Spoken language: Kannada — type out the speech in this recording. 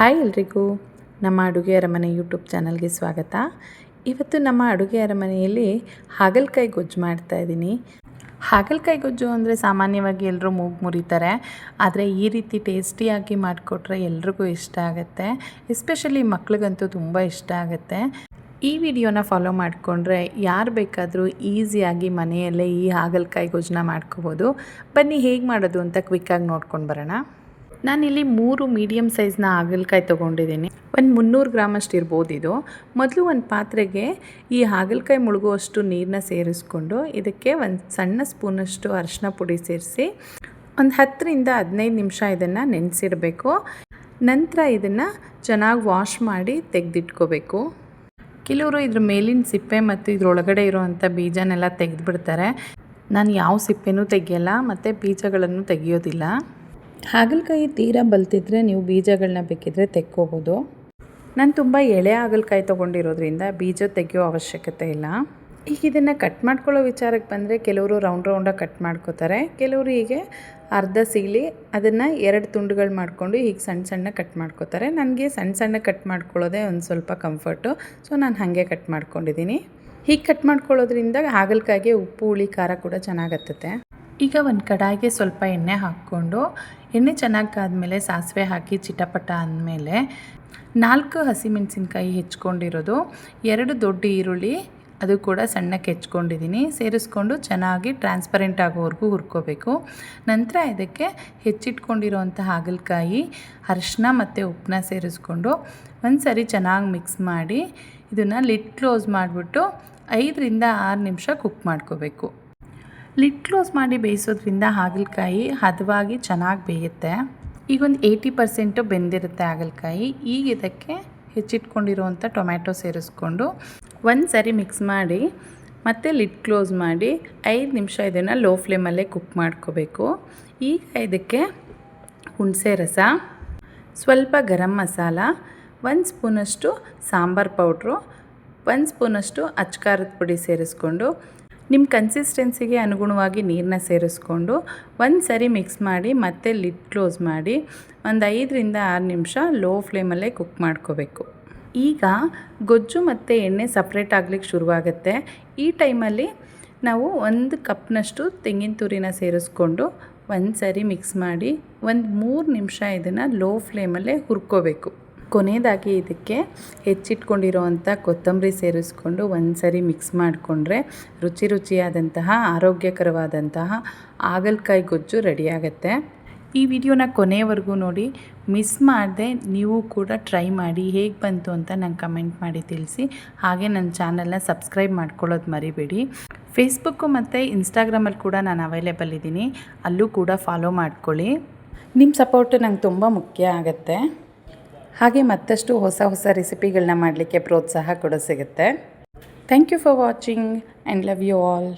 ಹಾಯ್ ಎಲ್ರಿಗೂ, ನಮ್ಮ ಅಡುಗೆ ಅರಮನೆ ಯೂಟ್ಯೂಬ್ ಚಾನಲ್ಗೆ ಸ್ವಾಗತ. ಇವತ್ತು ನಮ್ಮ ಅಡುಗೆ ಅರಮನೆಯಲ್ಲಿ ಹಾಗಲಕಾಯಿ ಗೊಜ್ಜು ಮಾಡ್ತಾಯಿದ್ದೀನಿ. ಹಾಗಲಕಾಯಿ ಗೊಜ್ಜು ಅಂದರೆ ಸಾಮಾನ್ಯವಾಗಿ ಎಲ್ಲರೂ ಮೂಗು ಮುರಿತಾರೆ, ಆದರೆ ಈ ರೀತಿ ಟೇಸ್ಟಿಯಾಗಿ ಮಾಡಿಕೊಟ್ರೆ ಎಲ್ರಿಗೂ ಇಷ್ಟ ಆಗುತ್ತೆ. ಎಸ್ಪೆಷಲಿ ಮಕ್ಳಿಗಂತೂ ತುಂಬ ಇಷ್ಟ ಆಗುತ್ತೆ. ಈ ವಿಡಿಯೋನ ಫಾಲೋ ಮಾಡಿಕೊಂಡ್ರೆ ಯಾರು ಬೇಕಾದರೂ ಈಸಿಯಾಗಿ ಮನೆಯಲ್ಲೇ ಈ ಹಾಗಲಕಾಯಿ ಗೊಜ್ಜನ್ನ ಮಾಡ್ಕೋಬೋದು. ಬನ್ನಿ ಹೇಗೆ ಮಾಡೋದು ಅಂತ ಕ್ವಿಕ್ಕಾಗಿ ನೋಡ್ಕೊಂಡು ಬರೋಣ. ನಾನಿಲ್ಲಿ 3 ಮೀಡಿಯಮ್ ಸೈಜ್ನ ಹಾಗಲಕಾಯಿ ತೊಗೊಂಡಿದ್ದೀನಿ. ಒಂದು 300 ಗ್ರಾಮಷ್ಟು ಇರ್ಬೋದು ಇದು. ಮೊದಲು ಒಂದು ಪಾತ್ರೆಗೆ ಈ ಹಾಗಲಕಾಯಿ ಮುಳುಗುವಷ್ಟು ನೀರನ್ನ ಸೇರಿಸ್ಕೊಂಡು ಇದಕ್ಕೆ ಒಂದು ಸಣ್ಣ ಸ್ಪೂನಷ್ಟು ಅರಿಶಿನ ಪುಡಿ ಸೇರಿಸಿ ಒಂದು 10ರಿಂದ 15 ನಿಮಿಷ ಇದನ್ನು ನೆನೆಸಿಡಬೇಕು. ನಂತರ ಇದನ್ನು ಚೆನ್ನಾಗಿ ವಾಶ್ ಮಾಡಿ ತೆಗೆದಿಟ್ಕೋಬೇಕು. ಕೆಲವರು ಇದ್ರ ಮೇಲಿನ ಸಿಪ್ಪೆ ಮತ್ತು ಇದರೊಳಗಡೆ ಇರೋವಂಥ ಬೀಜನೆಲ್ಲ ತೆಗೆದುಬಿಡ್ತಾರೆ. ನಾನು ಯಾವ ಸಿಪ್ಪೆನೂ ತೆಗಿಯಲ್ಲ ಮತ್ತು ಬೀಜಗಳನ್ನು ತೆಗಿಯೋದಿಲ್ಲ. ಹಾಗಲಕಾಯಿ ತೀರಾ ಬಲ್ತಿದ್ರೆ ನೀವು ಬೀಜಗಳನ್ನ ಬೇಕಿದ್ರೆ ತೆಕ್ಕೋಬೋದು. ನಾನು ತುಂಬ ಎಳೆ ಹಾಗಲಕಾಯಿ ತೊಗೊಂಡಿರೋದ್ರಿಂದ ಬೀಜ ತೆಗೆಯೋ ಅವಶ್ಯಕತೆ ಇಲ್ಲ. ಈಗ ಇದನ್ನು ಕಟ್ ಮಾಡ್ಕೊಳ್ಳೋ ವಿಚಾರಕ್ಕೆ ಬಂದರೆ ಕೆಲವರು ರೌಂಡಾಗಿ ಕಟ್ ಮಾಡ್ಕೋತಾರೆ, ಕೆಲವರು ಹೀಗೆ ಅರ್ಧ ಸೀಳಿ ಅದನ್ನು 2 ತುಂಡುಗಳು ಮಾಡಿಕೊಂಡು ಹೀಗೆ ಸಣ್ಣ ಕಟ್ ಮಾಡ್ಕೋತಾರೆ. ನನಗೆ ಸಣ್ಣ ಕಟ್ ಮಾಡ್ಕೊಳ್ಳೋದೇ ಒಂದು ಸ್ವಲ್ಪ ಕಂಫರ್ಟು, ಸೊ ನಾನು ಹಾಗೆ ಕಟ್ ಮಾಡ್ಕೊಂಡಿದ್ದೀನಿ. ಹೀಗೆ ಕಟ್ ಮಾಡ್ಕೊಳ್ಳೋದ್ರಿಂದ ಹಾಗಲಕಾಯಿಗೆ ಉಪ್ಪು ಹುಳಿ ಖಾರ ಕೂಡ ಚೆನ್ನಾಗಿ ಹತ್ತುತ್ತೆ. ಈಗ ಒಂದು ಕಡಾಯಿಗೆ ಸ್ವಲ್ಪ ಎಣ್ಣೆ ಹಾಕ್ಕೊಂಡು ಎಣ್ಣೆ ಚೆನ್ನಾಗಿ ಕಾದ್ಮೇಲೆ ಸಾಸಿವೆ ಹಾಕಿ ಚಿಟಪಟ ಅಂದಮೇಲೆ 4 ಹಸಿಮೆಣಸಿನ್ಕಾಯಿ ಹೆಚ್ಕೊಂಡಿರೋದು, 2 ದೊಡ್ಡ ಈರುಳ್ಳಿ ಅದು ಕೂಡ ಸಣ್ಣಕ್ಕೆ ಹೆಚ್ಕೊಂಡಿದ್ದೀನಿ ಸೇರಿಸ್ಕೊಂಡು ಚೆನ್ನಾಗಿ ಟ್ರಾನ್ಸ್ಪರೆಂಟ್ ಆಗೋವರೆಗೂ ಹುರ್ಕೋಬೇಕು. ನಂತರ ಇದಕ್ಕೆ ಹೆಚ್ಚಿಟ್ಕೊಂಡಿರೋವಂಥ ಹಾಗಲಕಾಯಿ, ಅರಿಶಿನ ಮತ್ತು ಉಪ್ಪನ್ನ ಸೇರಿಸ್ಕೊಂಡು ಒಂದು ಸರಿ ಚೆನ್ನಾಗಿ ಮಿಕ್ಸ್ ಮಾಡಿ ಇದನ್ನು ಲಿಡ್ ಕ್ಲೋಸ್ ಮಾಡಿಬಿಟ್ಟು 5ರಿಂದ 6 ನಿಮಿಷ ಕುಕ್ ಮಾಡ್ಕೋಬೇಕು. ಲಿಡ್ ಕ್ಲೋಸ್ ಮಾಡಿ ಬೇಯಿಸೋದ್ರಿಂದ ಹಾಗಲಕಾಯಿ ಹದವಾಗಿ ಚೆನ್ನಾಗಿ ಬೇಯುತ್ತೆ. ಈಗ ಒಂದು 80% ಬೆಂದಿರುತ್ತೆ ಹಾಗಲಕಾಯಿ. ಈಗ ಇದಕ್ಕೆ ಹೆಚ್ಚಿಟ್ಕೊಂಡಿರುವಂಥ ಟೊಮ್ಯಾಟೊ ಸೇರಿಸ್ಕೊಂಡು ಒಂದು ಸರಿ ಮಿಕ್ಸ್ ಮಾಡಿ ಮತ್ತೆ ಲಿಡ್ ಕ್ಲೋಸ್ ಮಾಡಿ 5 ನಿಮಿಷ ಇದನ್ನು ಲೋ ಫ್ಲೇಮಲ್ಲೇ ಕುಕ್ ಮಾಡ್ಕೋಬೇಕು. ಈಗ ಇದಕ್ಕೆ ಹುಣಸೆ ರಸ, ಸ್ವಲ್ಪ ಗರಂ ಮಸಾಲ, 1 ಸ್ಪೂನಷ್ಟು ಸಾಂಬಾರು ಪೌಡ್ರು, 1 ಸ್ಪೂನಷ್ಟು ಅಚ್ಕಾರದ ಪುಡಿ ಸೇರಿಸ್ಕೊಂಡು ನಿಮ್ಮ ಕನ್ಸಿಸ್ಟೆನ್ಸಿಗೆ ಅನುಗುಣವಾಗಿ ನೀರನ್ನ ಸೇರಿಸ್ಕೊಂಡು ಒಂದು ಸರಿ ಮಿಕ್ಸ್ ಮಾಡಿ ಮತ್ತೆ ಲಿಡ್ ಕ್ಲೋಸ್ ಮಾಡಿ ಒಂದು 5ರಿಂದ 6 ನಿಮಿಷ ಲೋ ಫ್ಲೇಮಲ್ಲೇ ಕುಕ್ ಮಾಡ್ಕೋಬೇಕು. ಈಗ ಗೊಜ್ಜು ಮತ್ತು ಎಣ್ಣೆ ಸಪ್ರೇಟ್ ಆಗ್ಲಿಕ್ಕೆ ಶುರುವಾಗುತ್ತೆ. ಈ ಟೈಮಲ್ಲಿ ನಾವು 1 ಕಪ್ನಷ್ಟು ತೆಂಗಿನ ತುರಿನ ಸೇರಿಸ್ಕೊಂಡು ಒಂದು ಸರಿ ಮಿಕ್ಸ್ ಮಾಡಿ ಒಂದು 3 ನಿಮಿಷ ಇದನ್ನು ಲೋ ಫ್ಲೇಮಲ್ಲೇ ಹುರ್ಕೋಬೇಕು. ಕೊನೆಯದಾಗಿ ಇದಕ್ಕೆ ಹೆಚ್ಚಿಟ್ಕೊಂಡಿರೋವಂಥ ಕೊತ್ತಂಬರಿ ಸೇರಿಸ್ಕೊಂಡು ಒಂದು ಸರಿ ಮಿಕ್ಸ್ ಮಾಡಿಕೊಂಡ್ರೆ ರುಚಿಯಾದಂತಹ ಆರೋಗ್ಯಕರವಾದಂತಹ ಹಾಗಲಕಾಯಿ ಗೊಜ್ಜು ರೆಡಿಯಾಗುತ್ತೆ. ಈ ವಿಡಿಯೋನ ಕೊನೆಯವರೆಗೂ ನೋಡಿ, ಮಿಸ್ ಮಾಡದೆ ನೀವು ಕೂಡ ಟ್ರೈ ಮಾಡಿ ಹೇಗೆ ಬಂತು ಅಂತ ನಂಗೆ ಕಮೆಂಟ್ ಮಾಡಿ ತಿಳಿಸಿ. ಹಾಗೆ ನನ್ನ ಚಾನಲ್ನ ಸಬ್ಸ್ಕ್ರೈಬ್ ಮಾಡ್ಕೊಳ್ಳೋದು ಮರಿಬೇಡಿ. ಫೇಸ್ಬುಕ್ಕು ಮತ್ತು ಇನ್ಸ್ಟಾಗ್ರಾಮಲ್ಲಿ ಕೂಡ ನಾನು ಅವೈಲೇಬಲ್ ಇದ್ದೀನಿ, ಅಲ್ಲೂ ಕೂಡ ಫಾಲೋ ಮಾಡ್ಕೊಳ್ಳಿ. ನಿಮ್ಮ ಸಪೋರ್ಟು ನಂಗೆ ತುಂಬ ಮುಖ್ಯ ಆಗುತ್ತೆ. ಹಾಗೆ ಮತ್ತಷ್ಟು ಹೊಸ ರೆಸಿಪಿಗಳನ್ನ ಮಾಡಲಿಕ್ಕೆ ಪ್ರೋತ್ಸಾಹ ಕೂಡ ಸಿಗುತ್ತೆ. Thank you for watching and love you all.